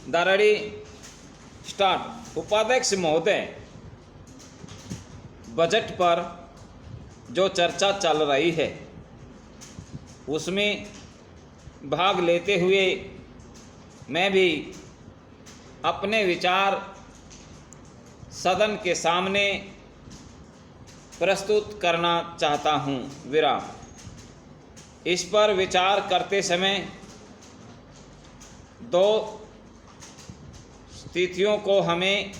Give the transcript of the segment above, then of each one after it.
दारड़ी start. उपाध्यक्ष महोदय, budget पर जो चर्चा चल रही है उसमें भाग लेते हुए मैं भी अपने विचार सदन के सामने प्रस्तुत करना चाहता हूँ। विराम। इस पर विचार करते समय दो स्थितियों को हमें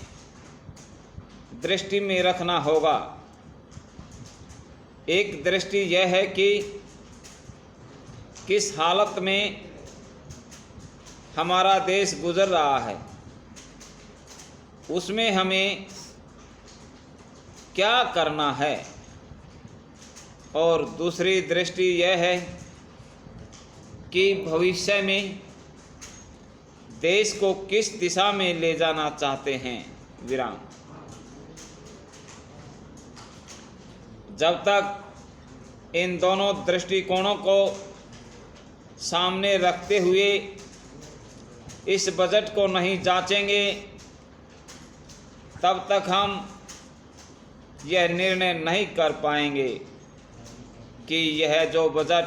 दृष्टि में रखना होगा। एक दृष्टि यह है कि किस हालत में हमारा देश गुजर रहा है, उसमें हमें क्या करना है, और दूसरी दृष्टि यह है कि भविष्य में देश को किस दिशा में ले जाना चाहते हैं। विराम। जब तक इन दोनों दृष्टिकोणों को सामने रखते हुए इस बजट को नहीं जांचेंगे, तब तक हम यह निर्णय नहीं कर पाएंगे कि यह जो बजट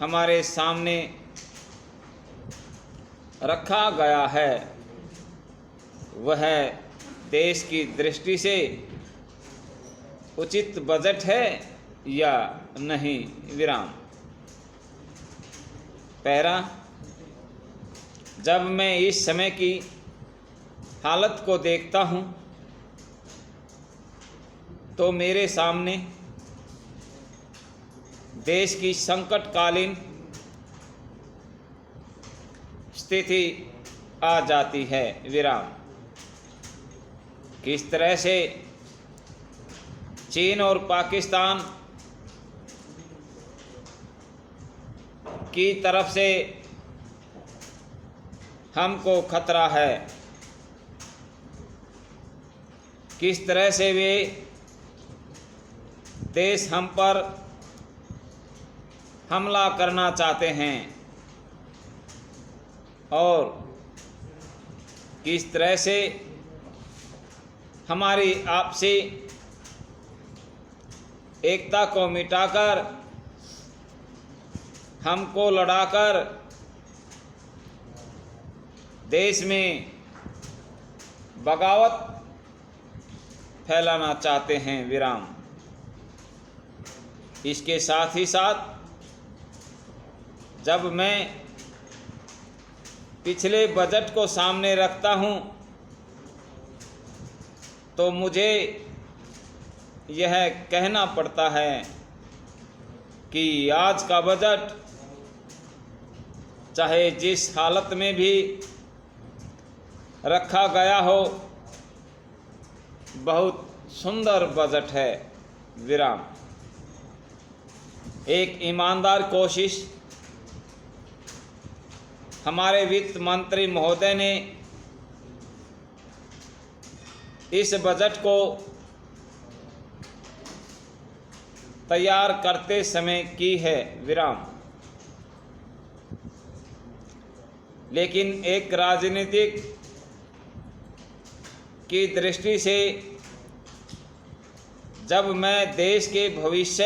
हमारे सामने रखा गया है वह देश की दृष्टि से उचित बजट है या नहीं। विराम। पैरा। जब मैं इस समय की हालत को देखता हूँ तो मेरे सामने देश की संकटकालीन स्थिति आ जाती है। विराम। किस तरह से चीन और पाकिस्तान की तरफ से हमको खतरा है, किस तरह से वे देश हम पर हमला करना चाहते हैं, और किस तरह से हमारी आपसी एकता को मिटाकर हमको लड़ाकर देश में बगावत फैलाना चाहते हैं। विराम। इसके साथ ही साथ जब मैं पिछले बजट को सामने रखता हूं तो मुझे यह कहना पड़ता है कि आज का बजट चाहे जिस हालत में भी रखा गया हो, बहुत सुंदर बजट है। विराम। एक ईमानदार कोशिश हमारे वित्त मंत्री महोदय ने इस बजट को तैयार करते समय की है। विराम। लेकिन एक राजनीतिक की दृष्टि से जब मैं देश के भविष्य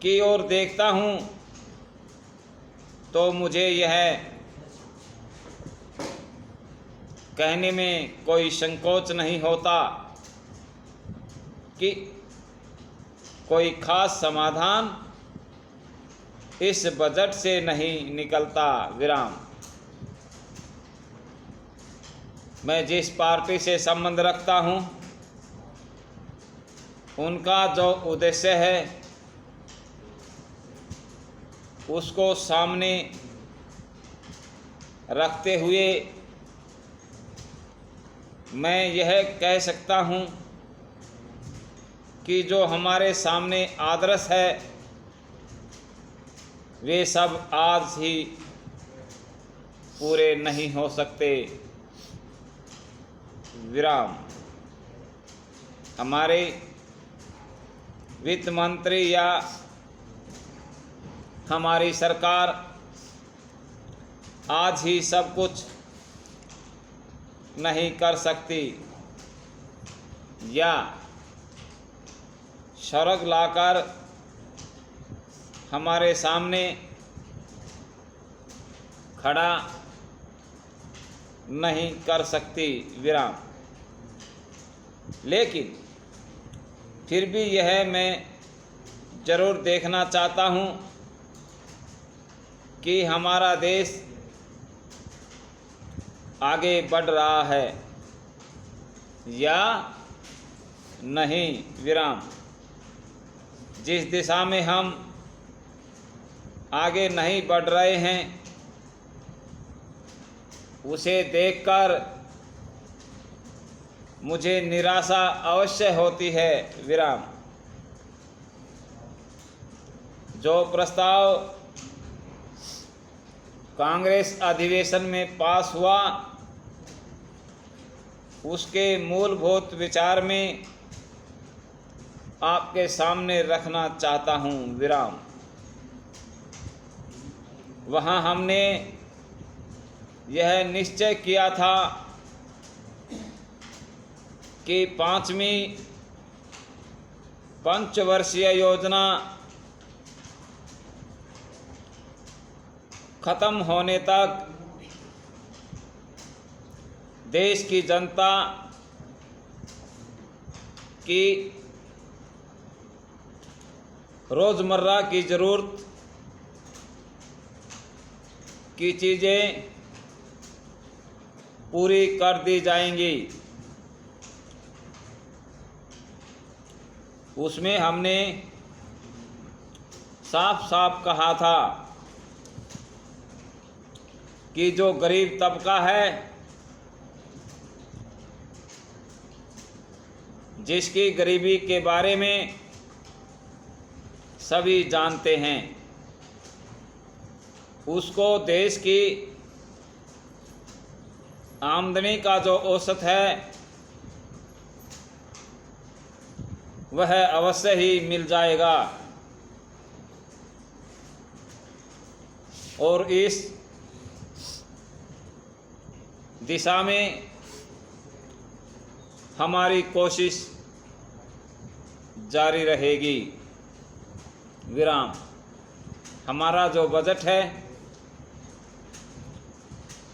की ओर देखता हूं तो मुझे यह कहने में कोई संकोच नहीं होता कि कोई खास समाधान इस बजट से नहीं निकलता। विराम। मैं जिस पार्टी से संबंध रखता हूं उनका जो उद्देश्य है उसको सामने रखते हुए मैं यह कह सकता हूं कि जो हमारे सामने आदर्श है वे सब आज ही पूरे नहीं हो सकते। विराम। हमारे वित्त मंत्री या हमारी सरकार आज ही सब कुछ नहीं कर सकती या सड़क लाकर हमारे सामने खड़ा नहीं कर सकती विराम। लेकिन फिर भी यह मैं ज़रूर देखना चाहता हूँ कि हमारा देश आगे बढ़ रहा है या नहीं विराम। जिस दिशा में हम आगे नहीं बढ़ रहे हैं उसे देखकर मुझे निराशा अवश्य होती है विराम। जो प्रस्ताव कांग्रेस अधिवेशन में पास हुआ उसके मूलभूत विचार में आपके सामने रखना चाहता हूँ विराम। वहाँ हमने यह निश्चय किया था कि 5वीं पंचवर्षीय योजना खत्म होने तक देश की जनता की रोज़मर्रा की ज़रूरत की चीज़ें पूरी कर दी जाएंगी। उसमें हमने साफ साफ कहा था कि जो गरीब तबका है, जिसकी गरीबी के बारे में सभी जानते हैं, उसको देश की आमदनी का जो औसत है वह अवश्य ही मिल जाएगा। और इस दिशा में हमारी कोशिश जारी रहेगी विराम। हमारा जो बजट है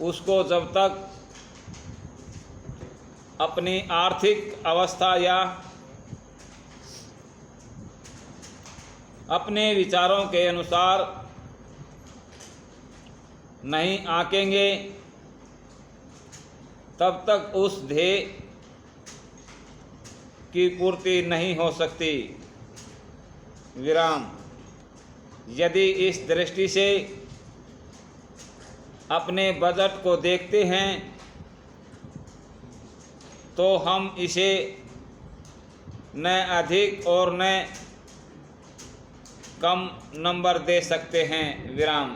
उसको जब तक अपनी आर्थिक अवस्था या अपने विचारों के अनुसार नहीं आंकेंगे तब तक उस ध्येय की पूर्ति नहीं हो सकती विराम। यदि इस दृष्टि से अपने बजट को देखते हैं तो हम इसे न अधिक और न कम नंबर दे सकते हैं विराम।